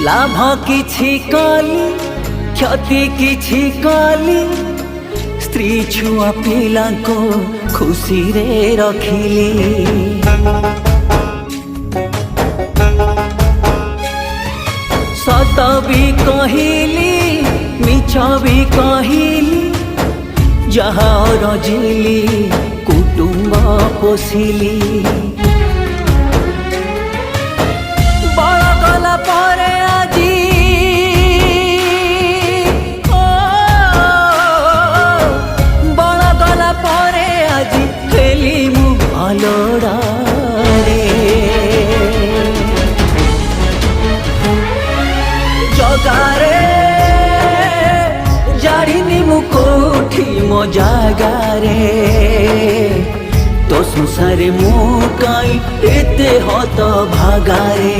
लाभ किछि कली क्षति किछि कली स्त्री छुआ पिला को खुशी रे रखिली सत भी कहली मिछ भी कहली जहाँ रजिली कुटुंब पोषिली बड़ गला परे आजी बड़ गला परे आजी खेली मु भलड़ा जगारे जाड़िनी मु कोठी मो जागारे तो संसारे मु काई एते हत भागारे।